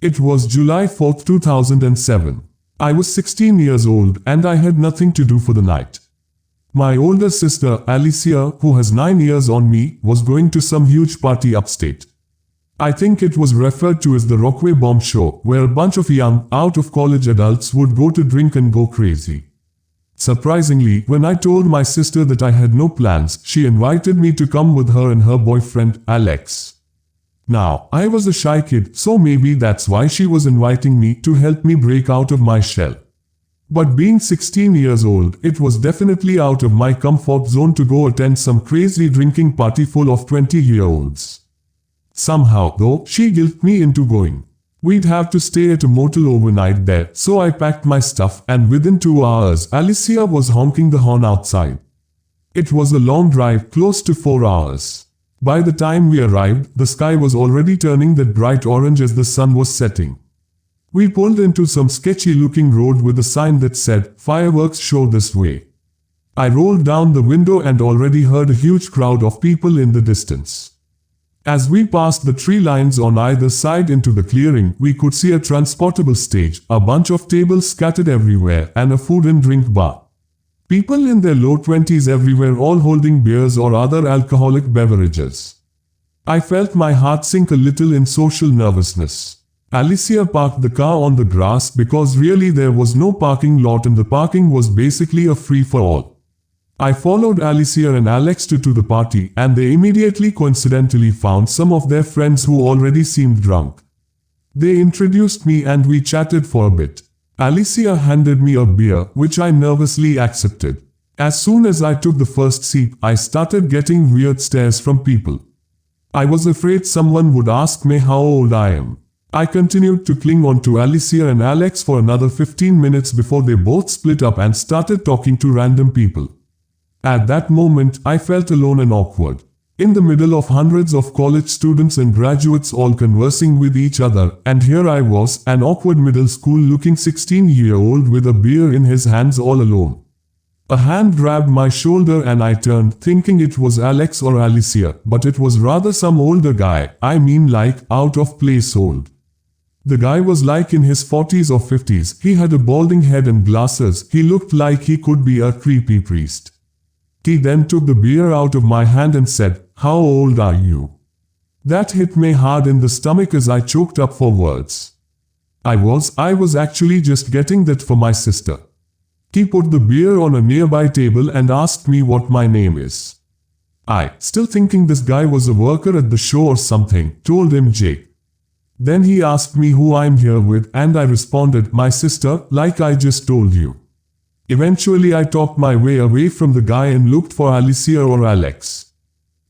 It was July 4, 2007. I was 16 years old and I had nothing to do for the night. My older sister, Alicia, who has 9 years on me, was going to some huge party upstate. I think it was referred to as the Rockaway Bomb Show, where a bunch of young, out-of-college adults would go to drink and go crazy. Surprisingly, when I told my sister that I had no plans, she invited me to come with her and her boyfriend, Alex. Now, I was a shy kid, so maybe that's why she was inviting me to help me break out of my shell. But being 16 years old, it was definitely out of my comfort zone to go attend some crazy drinking party full of 20-year-olds. Somehow, though, she guilted me into going. We'd have to stay at a motel overnight there, so I packed my stuff and within 2 hours, Alicia was honking the horn outside. It was a long drive, close to 4 hours. By the time we arrived, the sky was already turning that bright orange as the sun was setting. We pulled into some sketchy-looking road with a sign that said, "Fireworks show this way." I rolled down the window and already heard a huge crowd of people in the distance. As we passed the tree lines on either side into the clearing, we could see a transportable stage, a bunch of tables scattered everywhere, and a food and drink bar. People in their low 20s everywhere, all holding beers or other alcoholic beverages. I felt my heart sink a little in social nervousness. Alicia parked the car on the grass because really there was no parking lot and the parking was basically a free-for-all. I followed Alicia and Alex to the party and they immediately coincidentally found some of their friends who already seemed drunk. They introduced me and we chatted for a bit. Alicia handed me a beer, which I nervously accepted. As soon as I took the first sip, I started getting weird stares from people. I was afraid someone would ask me how old I am. I continued to cling on to Alicia and Alex for another 15 minutes before they both split up and started talking to random people. At that moment, I felt alone and awkward. In the middle of hundreds of college students and graduates all conversing with each other, and here I was, an awkward middle school-looking 16-year-old with a beer in his hands all alone. A hand grabbed my shoulder and I turned, thinking it was Alex or Alicia, but it was rather some older guy, I mean like, out of place old. The guy was like in his 40s or 50s, he had a balding head and glasses, he looked like he could be a creepy priest. He then took the beer out of my hand and said, "How old are you?" That hit me hard in the stomach as I choked up for words. I was actually just getting that for my sister. He put the beer on a nearby table and asked me what my name is. I, still thinking this guy was a worker at the show or something, told him Jake. Then he asked me who I'm here with and I responded, "My sister, like I just told you." Eventually I talked my way away from the guy and looked for Alicia or Alex.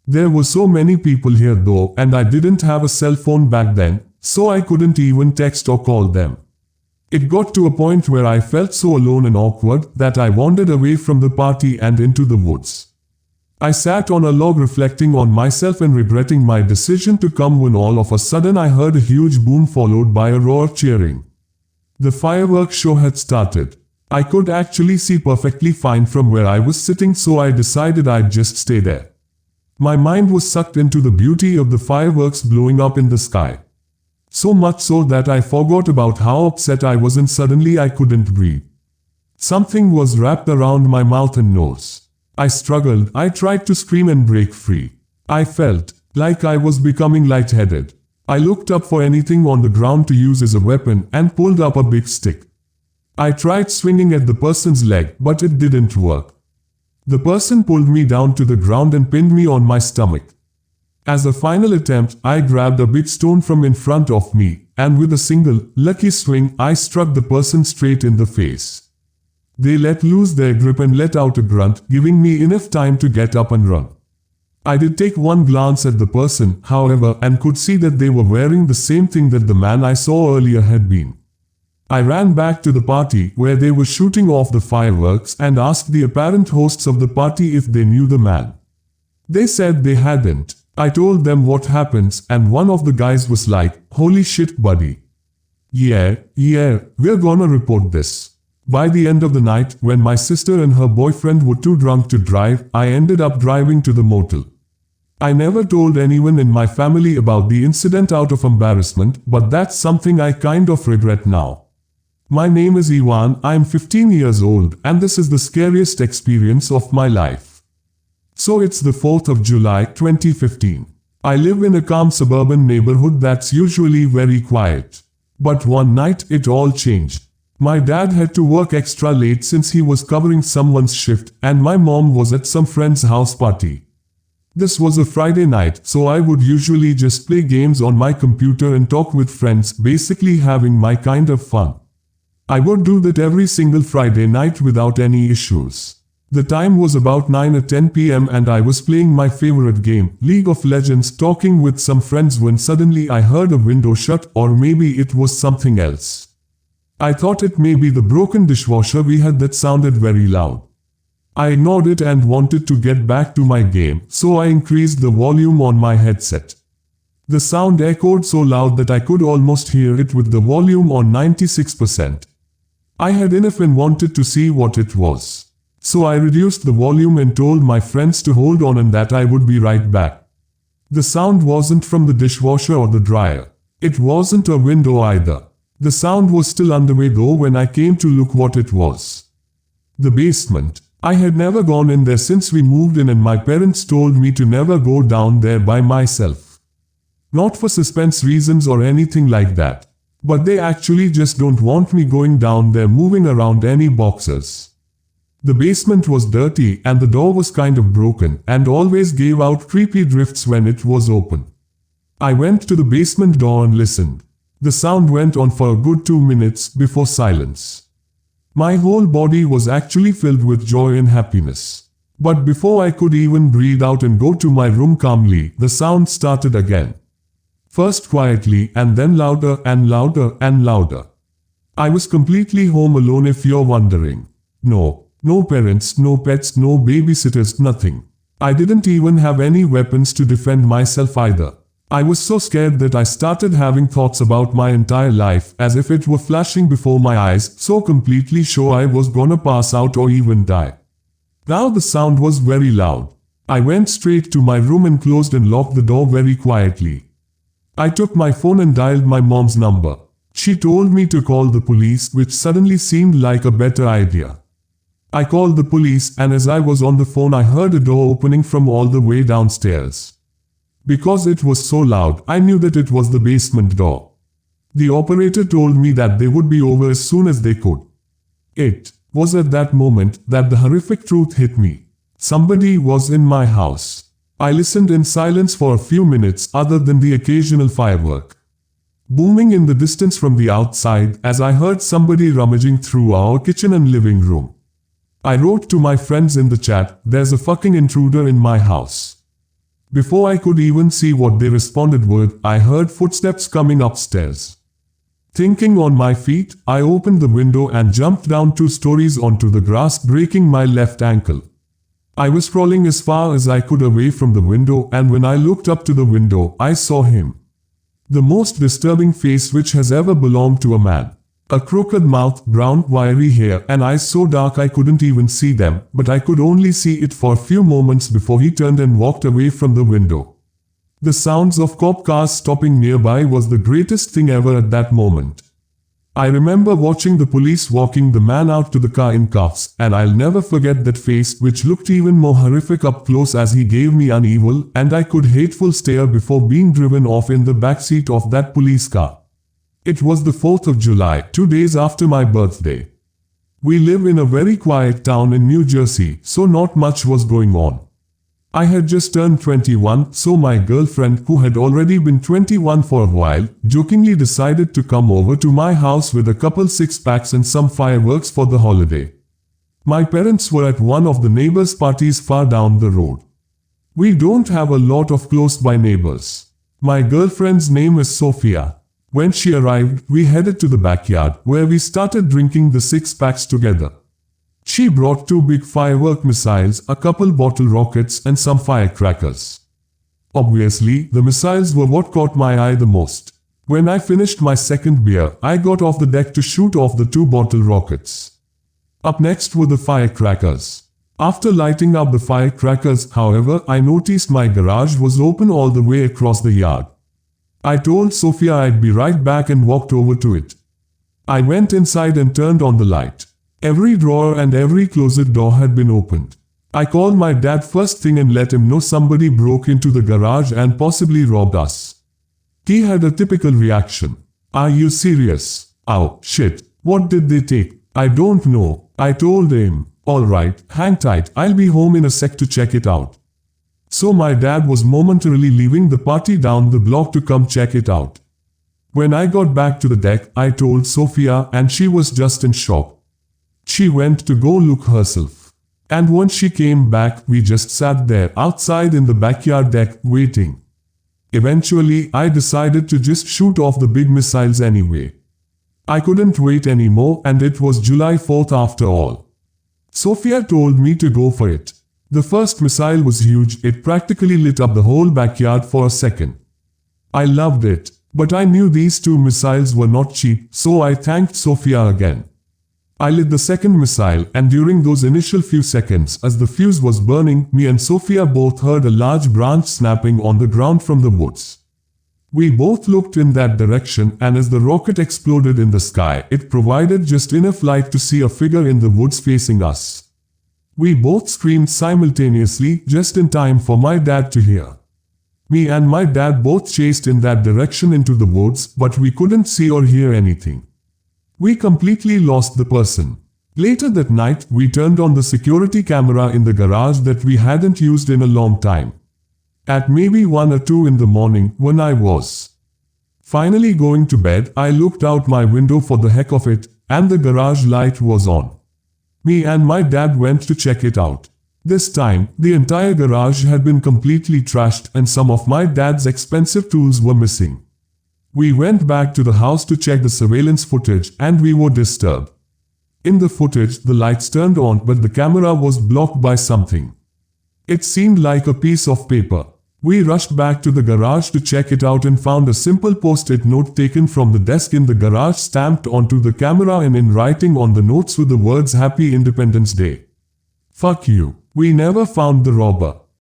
There were so many people here though, and I didn't have a cell phone back then, so I couldn't even text or call them. It got to a point where I felt so alone and awkward that I wandered away from the party and into the woods. I sat on a log reflecting on myself and regretting my decision to come when all of a sudden I heard a huge boom followed by a roar of cheering. The fireworks show had started. I could actually see perfectly fine from where I was sitting, so I decided I'd just stay there. My mind was sucked into the beauty of the fireworks blowing up in the sky. So much so that I forgot about how upset I was and suddenly I couldn't breathe. Something was wrapped around my mouth and nose. I struggled, I tried to scream and break free. I felt like I was becoming lightheaded. I looked up for anything on the ground to use as a weapon and pulled up a big stick. I tried swinging at the person's leg, but it didn't work. The person pulled me down to the ground and pinned me on my stomach. As a final attempt, I grabbed a big stone from in front of me, and with a single, lucky swing, I struck the person straight in the face. They let loose their grip and let out a grunt, giving me enough time to get up and run. I did take one glance at the person, however, and could see that they were wearing the same thing that the man I saw earlier had been. I ran back to the party where they were shooting off the fireworks and asked the apparent hosts of the party if they knew the man. They said they hadn't. I told them what happens and one of the guys was like, "Holy shit, buddy. Yeah, we're gonna report this." By the end of the night, when my sister and her boyfriend were too drunk to drive, I ended up driving to the motel. I never told anyone in my family about the incident out of embarrassment, but that's something I kind of regret now. My name is Ivan, I am 15 years old, and this is the scariest experience of my life. So it's the 4th of July 2015. I live in a calm suburban neighborhood that's usually very quiet. But one night it all changed. My dad had to work extra late since he was covering someone's shift, and my mom was at some friend's house party. This was a Friday night, so I would usually just play games on my computer and talk with friends, basically having my kind of fun. I would do that every single Friday night without any issues. The time was about 9 or 10 p.m. and I was playing my favorite game, League of Legends, talking with some friends when suddenly I heard a window shut, or maybe it was something else. I thought it may be the broken dishwasher we had that sounded very loud. I ignored it and wanted to get back to my game, so I increased the volume on my headset. The sound echoed so loud that I could almost hear it with the volume on 96%. I had enough and wanted to see what it was. So I reduced the volume and told my friends to hold on and that I would be right back. The sound wasn't from the dishwasher or the dryer. It wasn't a window either. The sound was still underway though when I came to look what it was. The basement. I had never gone in there since we moved in, and my parents told me to never go down there by myself. Not for suspense reasons or anything like that. But they actually just don't want me going down there moving around any boxes. The basement was dirty and the door was kind of broken and always gave out creepy drifts when it was open. I went to the basement door and listened. The sound went on for a good 2 minutes before silence. My whole body was actually filled with joy and happiness. But before I could even breathe out and go to my room calmly, the sound started again. First quietly and then louder and louder and louder. I was completely home alone, if you're wondering. No parents, no pets, no babysitters, nothing. I didn't even have any weapons to defend myself either. I was so scared that I started having thoughts about my entire life as if it were flashing before my eyes, so completely sure I was gonna pass out or even die. Now the sound was very loud. I went straight to my room and closed and locked the door very quietly. I took my phone and dialed my mom's number. She told me to call the police, which suddenly seemed like a better idea. I called the police, and as I was on the phone I heard a door opening from all the way downstairs. Because it was so loud, I knew that it was the basement door. The operator told me that they would be over as soon as they could. It was at that moment that the horrific truth hit me. Somebody was in my house. I listened in silence for a few minutes, other than the occasional firework booming in the distance from the outside, as I heard somebody rummaging through our kitchen and living room. I wrote to my friends in the chat, "There's a fucking intruder in my house." Before I could even see what they responded with, I heard footsteps coming upstairs. Thinking on my feet, I opened the window and jumped down 2 stories onto the grass, breaking my left ankle. I was crawling as far as I could away from the window, and when I looked up to the window, I saw him. The most disturbing face which has ever belonged to a man. A crooked mouth, brown, wiry hair, and eyes so dark I couldn't even see them, but I could only see it for a few moments before he turned and walked away from the window. The sounds of cop cars stopping nearby was the greatest thing ever at that moment. I remember watching the police walking the man out to the car in cuffs, and I'll never forget that face, which looked even more horrific up close as he gave me an evil and I could hateful stare before being driven off in the backseat of that police car. It was the 4th of July, 2 days after my birthday. We live in a very quiet town in New Jersey, so not much was going on. I had just turned 21, so my girlfriend, who had already been 21 for a while, jokingly decided to come over to my house with a couple 6-packs and some fireworks for the holiday. My parents were at one of the neighbors' parties far down the road. We don't have a lot of close-by neighbors. My girlfriend's name is Sophia. When she arrived, we headed to the backyard, where we started drinking the 6-packs together. She brought 2 big firework missiles, a couple bottle rockets, and some firecrackers. Obviously, the missiles were what caught my eye the most. When I finished my second beer, I got off the deck to shoot off the 2 bottle rockets. Up next were the firecrackers. After lighting up the firecrackers, however, I noticed my garage was open all the way across the yard. I told Sophia I'd be right back and walked over to it. I went inside and turned on the light. Every drawer and every closet door had been opened. I called my dad first thing and let him know somebody broke into the garage and possibly robbed us. He had a typical reaction. "Are you serious? Oh, shit. What did they take?" "I don't know," I told him. "Alright, hang tight, I'll be home in a sec to check it out." So my dad was momentarily leaving the party down the block to come check it out. When I got back to the deck, I told Sophia and she was just in shock. She went to go look herself. And when she came back, we just sat there outside in the backyard deck waiting. Eventually, I decided to just shoot off the big missiles anyway. I couldn't wait anymore and it was July 4th after all. Sophia told me to go for it. The first missile was huge, it practically lit up the whole backyard for a second. I loved it, but I knew these 2 missiles were not cheap, so I thanked Sophia again. I lit the second missile and during those initial few seconds as the fuse was burning, me and Sophia both heard a large branch snapping on the ground from the woods. We both looked in that direction and as the rocket exploded in the sky, it provided just enough light to see a figure in the woods facing us. We both screamed simultaneously, just in time for my dad to hear. Me and my dad both chased in that direction into the woods, but we couldn't see or hear anything. We completely lost the person. Later that night, we turned on the security camera in the garage that we hadn't used in a long time. At maybe 1 or 2 in the morning, when I was finally going to bed, I looked out my window for the heck of it, and the garage light was on. Me and my dad went to check it out. This time, the entire garage had been completely trashed and some of my dad's expensive tools were missing. We went back to the house to check the surveillance footage and we were disturbed. In the footage, the lights turned on but the camera was blocked by something. It seemed like a piece of paper. We rushed back to the garage to check it out and found a simple post-it note taken from the desk in the garage stamped onto the camera and in writing on the notes with the words "Happy Independence Day." Fuck you. We never found the robber.